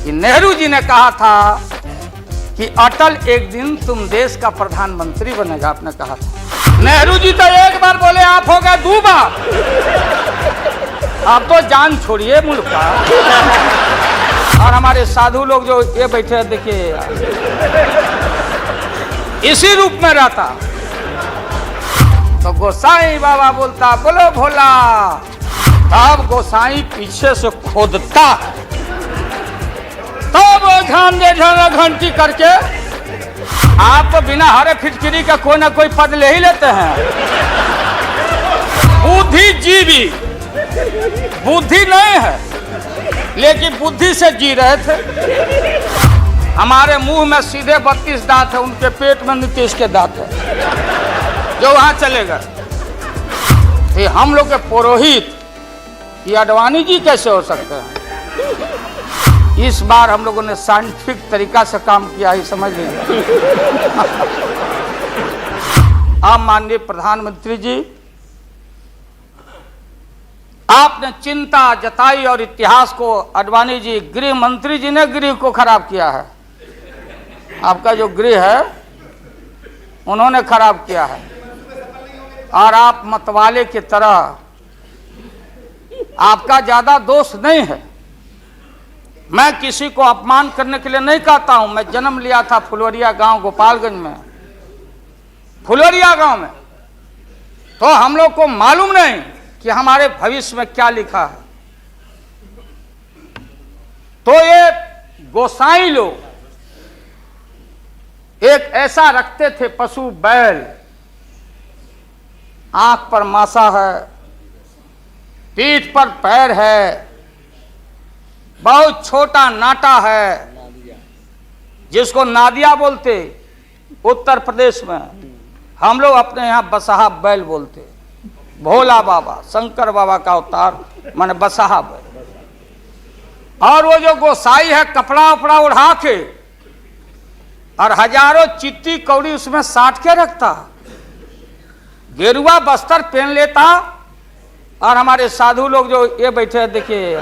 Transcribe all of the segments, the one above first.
कि नेहरू जी ने कहा था कि अटल एक दिन तुम देश का प्रधानमंत्री बनेगा, आपने कहा था। नेहरू जी तो एक बार बोले, आप हो गए 2 बार। आप तो जान छोड़िए मुल्क का। और हमारे साधु लोग जो ये बैठे देखिए, इसी रूप में रहता तो गोसाई बाबा बोलता बोलो भोला, तब गोसाई पीछे से खोदता, तब ध्यान दे घंटी करके आप तो बिना हरे फिटकिरी का कोई ना कोई पद ले ही लेते हैं। बुद्धिजीवी, बुद्धि नहीं है लेकिन बुद्धि से जी रहे थे। हमारे मुंह में सीधे 32 दांत है, उनके पेट में नीतीश के दांत है जो वहां चले गए। ये हम लोग के पुरोहित ये अडवाणी जी कैसे हो सकते हैं? इस बार हम लोगों ने साइंटिफिक तरीका से काम किया है, समझ लीजिए। आप माननीय प्रधानमंत्री जी, आपने चिंता जताई और इतिहास को, अडवाणी जी गृह मंत्री जी ने गृह को खराब किया है। आपका जो गृह है उन्होंने खराब किया है, और आप मतवाले की तरह, आपका ज्यादा दोष नहीं है। मैं किसी को अपमान करने के लिए नहीं कहता हूं। मैं जन्म लिया था फुलवरिया गांव, गोपालगंज में, फुलवरिया गांव में, तो हम लोग को मालूम नहीं कि हमारे भविष्य में क्या लिखा है। तो ये गोसाई लोग एक ऐसा रखते थे पशु बैल, आंख पर मासा है, पीठ पर पैर है, बहुत छोटा नाटा है, जिसको नादिया बोलते उत्तर प्रदेश में। हम लोग अपने यहाँ बसहा बैल बोलते। भोला बाबा, शंकर बाबा का अवतार माने बसहा बैल। और वो जो गोसाई है कपड़ा उपड़ा उड़ा के और हजारों चिट्टी कौड़ी उसमें साट के रखता, गेरुआ बस्तर पहन लेता। और हमारे साधु लोग जो ये बैठे हैं देखिए,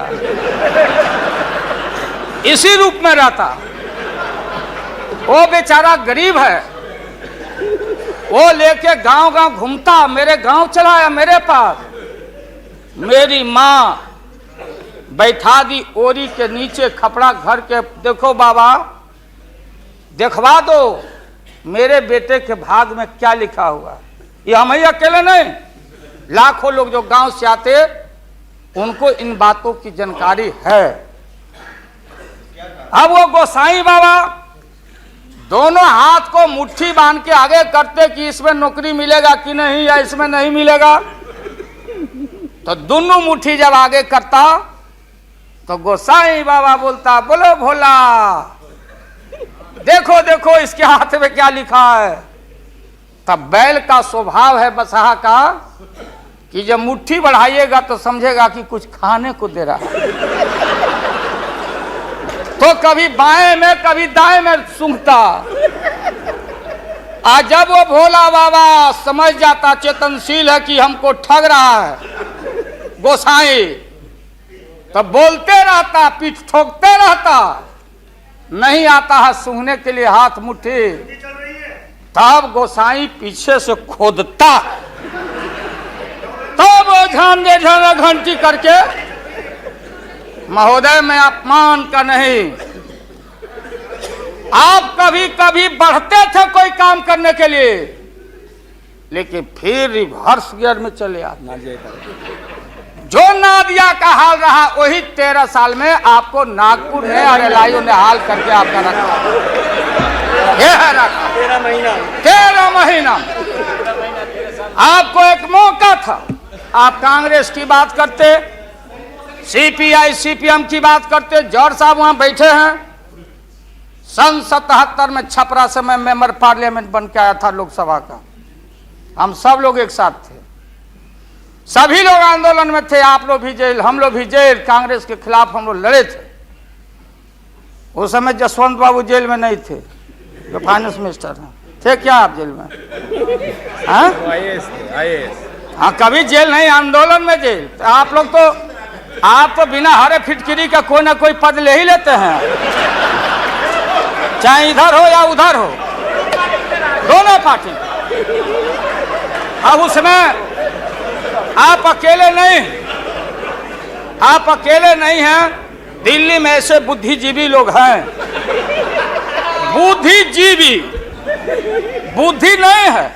इसी रूप में रहता। वो बेचारा गरीब है, वो लेके गांव गांव घूमता, मेरे गांव चलाया मेरे पास। मेरी माँ बैठा दी ओरी के नीचे खपड़ा घर के, देखो बाबा देखवा दो मेरे बेटे के भाग में क्या लिखा हुआ। ये हम ही अकेले नहीं, लाखों लोग जो गांव से आते उनको इन बातों की जानकारी है। अब वो गोसाई बाबा दोनों हाथ को मुट्ठी बांध के आगे करते कि इसमें नौकरी मिलेगा कि नहीं, या इसमें नहीं मिलेगा। तो दोनों मुट्ठी जब आगे करता तो गोसाई बाबा बोलता बोलो भोला, देखो देखो इसके हाथ में क्या लिखा है। तब बैल का स्वभाव है बसहा का कि जब मुट्ठी बढ़ाइएगा तो समझेगा कि कुछ खाने को दे रहा है, तो कभी बाएं में कभी दाएं में सूंघता। आज जब वो भोला बाबा समझ जाता, चेतनशील है कि हमको ठग रहा है गोसाई, तब बोलते रहता, पीठ ठोकते रहता, नहीं आता है सूंघने के लिए हाथ मुट्ठी। तब गोसाई पीछे से खोदता, तब ध्यान दे घंटी करके, महोदय मैं अपमान का नहीं, आप कभी कभी बढ़ते थे कोई काम करने के लिए, लेकिन फिर रिवर्स गियर में चले आते। जो नादिया का हाल रहा वही 13 साल में आपको नागपुर ने और एलआईओ ने हाल करके आपका रखा। यह है रखा 13 महीना। आपको एक मौका था, आप कांग्रेस की बात करते, सीपीआई सीपीएम की बात करते। जौहर साहब वहां बैठे हैं। सन 77 में छपरा से मैं मेंबर पार्लियामेंट बन के आया था लोकसभा का। हम सब लोग एक साथ थे, सभी लोग आंदोलन में थे। आप लोग भी जेल, हम लोग भी जेल, कांग्रेस के खिलाफ हम लोग लड़े थे। उस समय जसवंत बाबू जेल में नहीं थे, जो फाइनेंस मिनिस्टर हैं। थे क्या आप जेल में? हाँ, कभी जेल नहीं, आंदोलन में जेल। तो आप लोग तो आप तो बिना हरे फिटकिरी का कोई ना कोई पद ले ही लेते हैं, चाहे इधर हो या उधर हो, दोनों पार्टी। अब उसमें आप अकेले नहीं हैं। दिल्ली में ऐसे बुद्धिजीवी लोग हैं, बुद्धिजीवी, बुद्धि नहीं है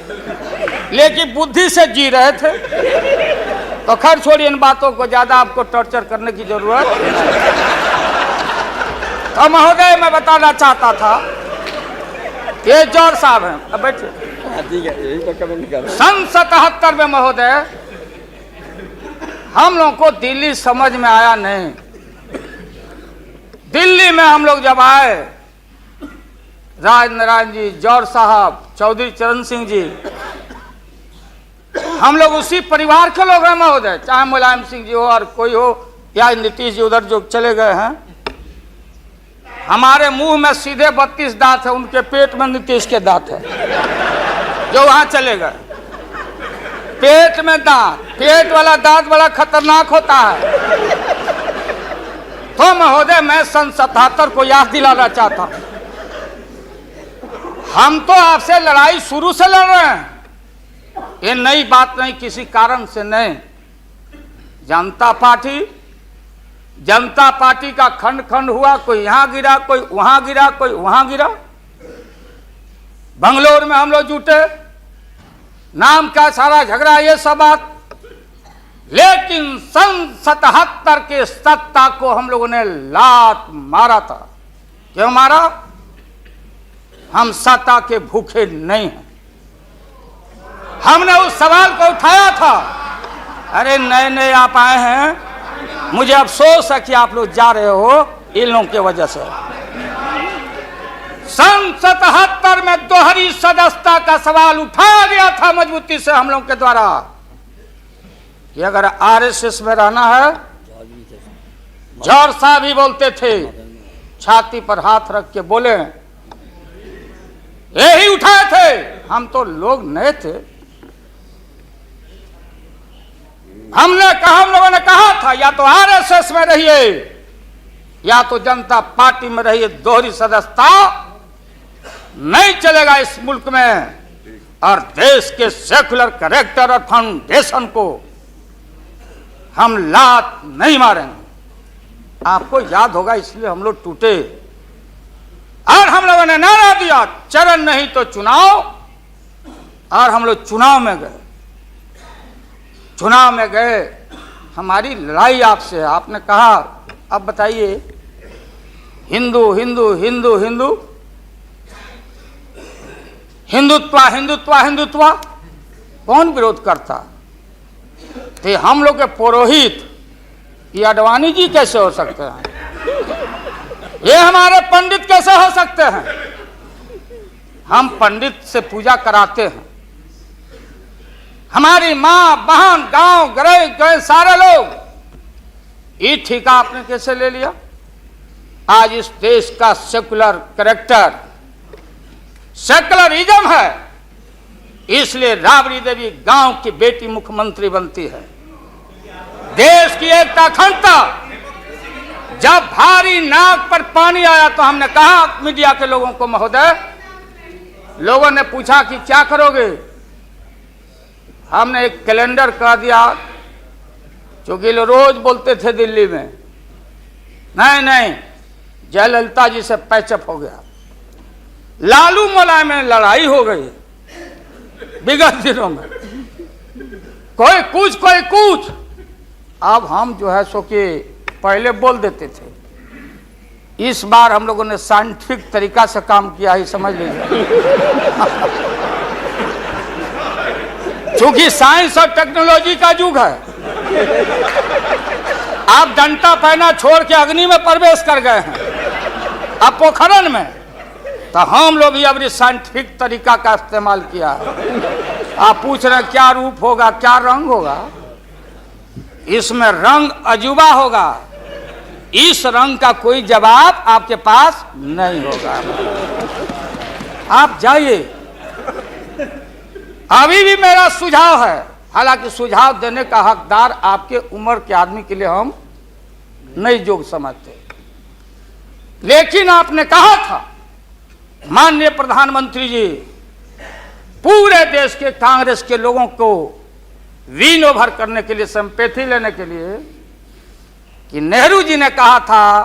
लेकिन बुद्धि से जी रहे थे। तो खैर छोड़िए इन बातों को, ज्यादा आपको टॉर्चर करने की जरूरत। तो महोदय मैं बताना चाहता था, ये जौहर साहब हैं, अब बैठिए। ठीक है, यही तो कमेंट कर। सन 77 में महोदय हम लोगों को दिल्ली समझ में आया नहीं। दिल्ली में हम लोग जब आए, राज नारायण जी, जौहर साहब, चौधरी चरण सिंह जी, हम लोग उसी परिवार के लोग हैं महोदय, चाहे मुलायम सिंह जी हो और कोई हो या नीतीश जी उधर जो चले गए हैं। हमारे मुंह में सीधे 32 दांत है, उनके पेट में नीतीश के दांत है जो वहां चले गए। पेट में दांत, पेट वाला दांत बड़ा खतरनाक होता है। तो महोदय मैं सन 77 को याद दिलाना चाहता हूं, हम तो आपसे लड़ाई शुरू से लड़ रहे हैं, ये नई बात नहीं, किसी कारण से नहीं। जनता पार्टी का खंड खंड हुआ, कोई यहां गिरा, कोई वहां गिरा, कोई वहां गिरा। बंगलोर में हम लोग जुटे, नाम का सारा झगड़ा, ये सब बात। लेकिन सन 77 के सत्ता को हम लोगों ने लात मारा था। क्यों मारा? हम सत्ता के भूखे नहीं हैं। हमने उस सवाल को उठाया था। अरे नए नए आप आए हैं, मुझे अफसोस है कि आप लोग जा रहे हो इन लोगों की वजह से। सन 77 में दोहरी सदस्यता का सवाल उठाया गया था मजबूती से हम लोग के द्वारा कि अगर आरएसएस में रहना है, जौहर साहब भी बोलते थे, छाती पर हाथ रख के बोले, यही उठाए थे। हम तो लोग नए थे, हम लोगों ने कहा था या तो आरएसएस में रहिए या तो जनता पार्टी में रहिए, दोहरी सदस्यता नहीं चलेगा इस मुल्क में। और देश के सेकुलर कैरेक्टर और फाउंडेशन को हम लात नहीं मारेंगे। आपको याद होगा, इसलिए हम लोग टूटे और हम लोगों ने नारा दिया, चरण नहीं तो चुनाव। और हम लोग चुनाव में गए। हमारी लड़ाई आपसे है। आपने कहा अब बताइए, हिंदू हिंदू हिंदू हिंदू हिंदुत्व कौन विरोध करता? थे हम लोग के पुरोहित, ये अडवाणी जी कैसे हो सकते हैं? ये हमारे पंडित कैसे हो सकते हैं? हम पंडित से पूजा कराते हैं। हमारी माँ बहन गांव गए सारे लोग, ये ठेका आपने कैसे ले लिया? आज इस देश का सेकुलर कैरेक्टर, सेकुलरिज्म है, इसलिए राबड़ी देवी गांव की बेटी मुख्यमंत्री बनती है। देश की एकता अखंडता, जब भारी नाक पर पानी आया तो हमने कहा मीडिया के लोगों को, महोदय, लोगों ने पूछा कि क्या करोगे? हमने एक कैलेंडर कर दिया, क्योंकि लोग रोज बोलते थे दिल्ली में, नहीं जयललिता जी से पैचअप हो गया, लालू मुलायम में लड़ाई हो गई विगत दिनों में, कोई कुछ। अब हम जो है सो कि पहले बोल देते थे, इस बार हम लोगों ने साइंटिफिक तरीका से काम किया ही, समझ लीजिए। क्योंकि साइंस और टेक्नोलॉजी का युग है। आप डंडा पहना छोड़ के अग्नि में प्रवेश कर गए हैं, अब पोखरण में। तो हम लोग भी अब साइंटिफिक तरीका का इस्तेमाल किया है। आप पूछ रहे हैं क्या रूप होगा, क्या रंग होगा? इसमें रंग अजूबा होगा, इस रंग का कोई जवाब आपके पास नहीं होगा। आप जाइए। अभी भी मेरा सुझाव है, हालांकि सुझाव देने का हकदार आपके उम्र के आदमी के लिए हम नहीं जोग समझते। लेकिन आपने कहा था माननीय प्रधानमंत्री जी, पूरे देश के कांग्रेस के लोगों को विन ओवर करने के लिए, संपैथी लेने के लिए, कि नेहरू जी ने कहा था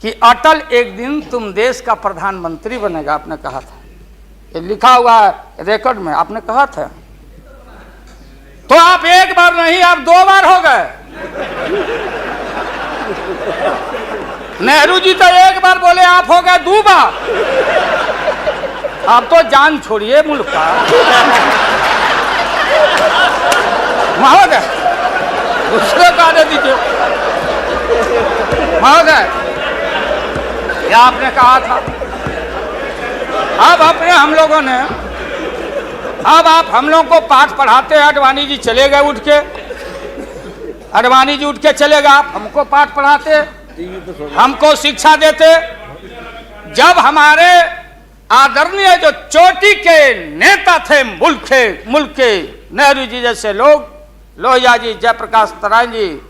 कि अटल एक दिन तुम देश का प्रधानमंत्री बनेगा। आपने कहा था, ये लिखा हुआ है रिकॉर्ड में, आपने कहा था। तो आप एक बार नहीं, आप 2 बार हो गए। नेहरू जी तो एक बार बोले, आप हो गए 2 बार। आप तो जान छोड़िए मुल्क का। महोदय, दूसरे का दे दीजिए। महोदय, यह आपने कहा था। अब अपने हम लोगों ने, अब आप हम लोगों को पाठ पढ़ाते हैं। अडवाणी जी चले गए उठ के, अडवाणी जी उठ के चले गए, आप हमको पाठ पढ़ाते, हमको शिक्षा देते। जब हमारे आदरणीय जो चोटी के नेता थे मुल्क के नेहरू जी जैसे लोग, लोहिया जी, जयप्रकाश नारायण जी,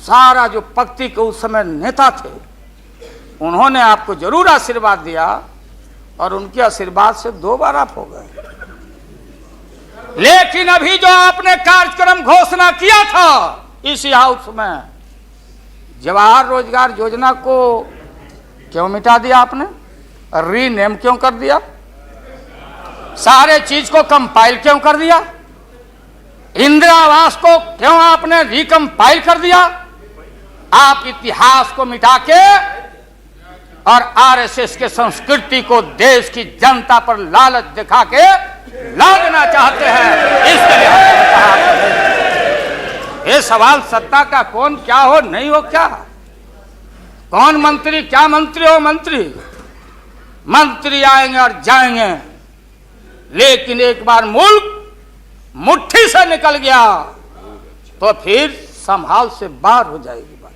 सारा जो पक्ति के उस समय नेता थे, उन्होंने आपको जरूर आशीर्वाद दिया और उनके आशीर्वाद से 2 बार आप हो गए। लेकिन अभी जो आपने कार्यक्रम घोषणा किया था इसी हाउस में, जवाहर रोजगार योजना को क्यों मिटा दिया आपने? रीनेम क्यों कर दिया? सारे चीज को कंपाइल क्यों कर दिया? इंदिरा आवास को क्यों आपने रिकंपाइल कर दिया? आप इतिहास को मिटा के और आरएसएस के संस्कृति को देश की जनता पर लालच दिखा के लादना चाहते हैं। इसके लिए हमने कहा, ये सवाल सत्ता का कौन क्या हो नहीं हो, क्या कौन मंत्री, क्या मंत्री हो मंत्री, मंत्री आएंगे और जाएंगे, लेकिन एक बार मुल्क मुट्ठी से निकल गया तो फिर संभाल से बाहर हो जाएगी बात।